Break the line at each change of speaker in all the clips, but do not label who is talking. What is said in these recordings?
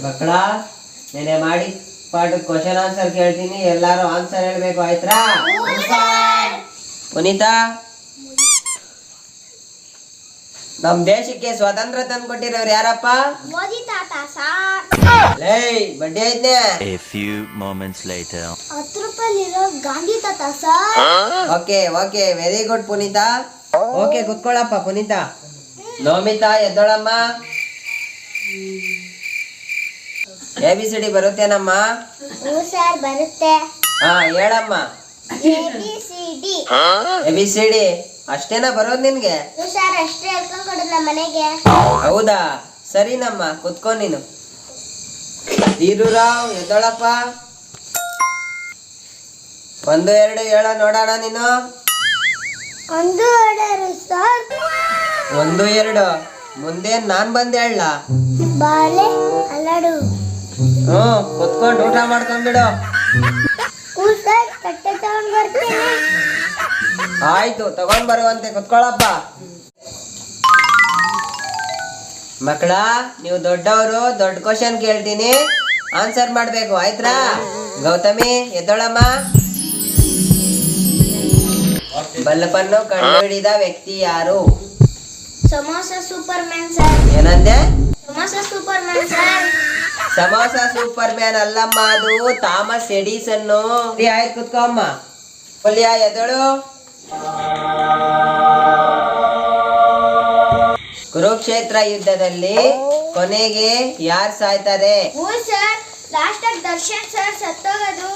ಮಕ್ಕಳ ನೆನೆ ಮಾಡಿ ಪಾಠ ಕ್ವಶನ್ ಆನ್ಸರ್ ಕೇಳ್ತೀನಿ, ಎಲ್ಲಾರು ಆನ್ಸರ್ ಹೇಳ್ಬೇಕು, ಆಯ್ತಾ? ಪುನೀತಾ, ನಮ್ ದೇಶಕ್ಕೆ ಸ್ವಾತಂತ್ರ್ಯ ತಂದು ಕೊಟ್ಟಿರೋರು ಯಾರಪ್ಪ?
ಮೋದಿ ತಾತ ಸಾರ್.
ಲೇ ಬಡ್ಡಿ ಐತೆ.
A few moments later.
10 ರೂಪಾಯಿಲಿರೋ ಗಾಂಧಿ ತಾತ sir.
Okay okay, very good Punitha. Okay ಕುತ್ಕೊಳ್ಳಪ್ಪ ಪುನೀತಾ. ನೋಮಿತಾ ಎದ್ದೋಳಮ್ಮ. ABCD ಬರುತ್ತೇನಮ್ಮ?
ಸರ್ ಬರುತ್ತೆ.
ಹಾ ಹೇಳಮ್ಮ.
ABCD.
ABCD ಅಷ್ಟೇನಾ ಬರೋದು ನಿನ್ಗೆ?
ಸರ್ ಅಷ್ಟೇ ಹೇಳ್ಕೊಂಡ್ ಕೊಡಲ್ಲ ಮನೆಗೆ.
ಹೌದಾ, ಸರಿನಮ್ಮ, ಕುತ್ಕೊ ನೀನು. ಧೀರುರಾವ್ ಎದ್ದೋಳಪ್ಪ. 1 2 ಹೇಳೋ ನೋಡೋಣ ನೀನು.
1 2 ಸರ್.
1 2 ಮುಂದೆ ನಾನ್ ಬಂದ್ ಹೇಳ.
ಬಾಳೆ ಹಲಡು.
ಕುತ್ಕೊಂಡು ಊಟ ಮಾಡ್ಕೊಂಡ್ಬಿಡು.
ಸರ್ ಕಟ್ಟೆ ತಗೊಂಡ್ ಬರ್ತೀನಿ.
ಆಯ್ತು, ತಗೊಂಡ್ ಬರುವಂತೆ, ಕುತ್ಕೊಳ್ಳಪ್ಪ. ಮಕ್ಕಳ, ನೀವು ದೊಡ್ಡವರು, ದೊಡ್ಡ ಕ್ವಶನ್ ಕೇಳ್ತೀನಿ, ಆನ್ಸರ್ ಮಾಡ್ಬೇಕು, ಆಯ್ತಾ? ಗೌತಮಿ ಎದ್ದೋಳಮ್ಮ. ಬಲ್ಬನ್ನು ಕಂಡುಹಿಡಿದ ವ್ಯಕ್ತಿ ಯಾರು?
Samosa superman sir.
ಏನಂದೆ?
Samosa superman sir.
Samosa superman ಅಲ್ಲಮ್ಮ, ಅದು ಥಾಮಸ್ ಎಡಿಸನ್. ಆಯ್ತು, ಕುತ್ಕೋ ಅಮ್ಮ. ಪುಲ್ಯ ಎದ್ದಳು. ಕುರುಕ್ಷೇತ್ರ ಯುದ್ಧದಲ್ಲಿ ಕೊನೆಗೆ ಯಾರು ಸಾಯ್ತಾರೆ?
ಸರ್ ಲಾಸ್ಟ್ ದರ್ಶನ್ ಸರ್ ಸತ್ತೋಗೋದು.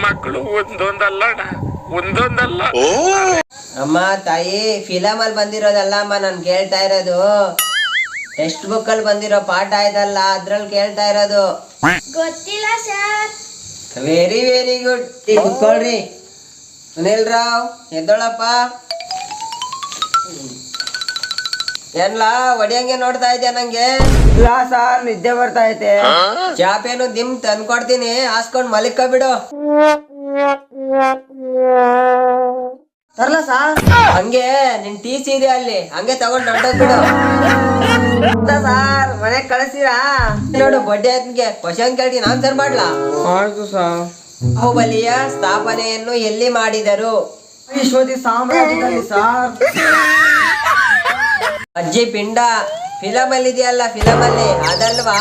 ಮಕ್ಕಳು ಒಂದೊಂದಲ್ಲ.
ಅಮ್ಮ ತಾಯಿ, ಫಿಲಮ್ ಅಲ್ಲಿ ಬಂದಿರೋದಲ್ಲ ಅಮ್ಮ ನಾನು ಕೇಳ್ತಾ ಇರೋದು. ಟೆಕ್ಸ್ಟ್ ಬುಕ್ ಅಲ್ಲಿ ಬಂದಿರೋ ಪಾಠ ಇದಲ್ಲ, ಅದ್ರಲ್ಲಿ ಕೇಳ್ತಾ ಇರೋದು.
ಗೊತ್ತಿಲ್ಲ ಸರ್.
Very very good. ಕುತ್ಕೊಳ್ರಿ. ಸುನಿಲ್ ರಾವ್ ಎದ್ದೋಳಪ್ಪ. ಏನ್ಲಾ ಒಡಿಯಂಗೆ ನೋಡ್ತಾ ಇದ್ಯಾ ನಂಗೆ?
ಇಲ್ಲ ಸರ್, ನಿದ್ದೆ ಬರ್ತಾ ಐತೆ.
ಚಾಪೇನು ದಿಮ್ ತಂದ್ಕೊಡ್ತೀನಿ, ಹಾಸ್ಕೊಂಡ್ ಮಲಿಕ ಬಿಡು.
ತರ್ಲ ಸರ್?
ಹಂಗೆ ನಿನ್ TC ಇದೆ ಅಲ್ಲಿ, ಹಂಗೆ ತಗೊಂಡ್ ಹೊರಟೋಗ್ ಬಿಡು.
ಸರ್ ಮನೆಗ್ ಕಳಿಸ್ತೀರಾ?
ನೋಡು ಬಡ್ಡಿ ಆಯ್ತನ್ಗೆ ಕ್ವಶನ್ ಕೇಳ್ತೀನಿ, ಆನ್ಸರ್ ಮಾಡ್ಲಾ?
ಆಯ್ತು ಸರ್.
ಬಾಹುಬಲಿಯ ಸ್ಥಾಪನೆಯನ್ನು ಎಲ್ಲಿ ಮಾಡಿದರು?
ವಿಶ್ವದಿ ಸಾಮ್ರಾಜ್ಯದಲ್ಲಿ ಸರ್.
ಅಜ್ಜಿ ಪಿಂಡ ಫಿಲಮ್ ಅಲ್ಲಿ ಇದೆಯಲ್ಲ, ಫಿಲಮ್ ಅಲ್ಲಿ ಅದಲ್ವಾ?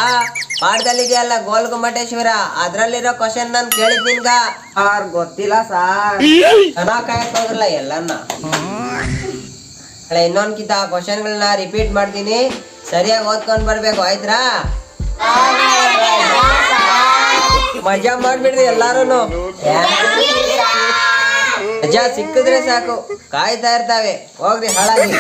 ಪಾಠದಲ್ಲಿ ಇದೆಯಲ್ಲ ಗೋಲ್ ಗುಮ್ಮಟೇಶ್ವರ, ಅದ್ರಲ್ಲಿರೋ ಕ್ವಶನ್ ನಾನು ಕೇಳಿದ್ ನಿನ್ಗ.
ಸರ್ ಗೊತ್ತಿಲ್ಲ ಸರ್.
ಚೆನ್ನಾಗ್ ಕಾಯಕ್ ಹೋಗಲ್ಲ ಎಲ್ಲನ್ನ. ಇನ್ನೊಂದ್ಕಿತ ಕ್ವಶನ್ಗಳನ್ನ ರಿಪೀಟ್ ಮಾಡ್ತೀನಿ, ಸರಿಯಾಗಿ ಓದ್ಕೊಂಡ್ ಬರ್ಬೇಕು, ಆಯ್ತಾ? ಮಜಾ ಮಾಡ್ಬಿಡ್ರಿ ಎಲ್ಲಾರು. ಮಜಾ ಸಿಕ್ಕಿದ್ರೆ ಸಾಕು, ಕಾಯ್ತಾ ಇರ್ತಾವೆ, ಹೋಗ್ರಿ ಹಾಳಾಗಿ.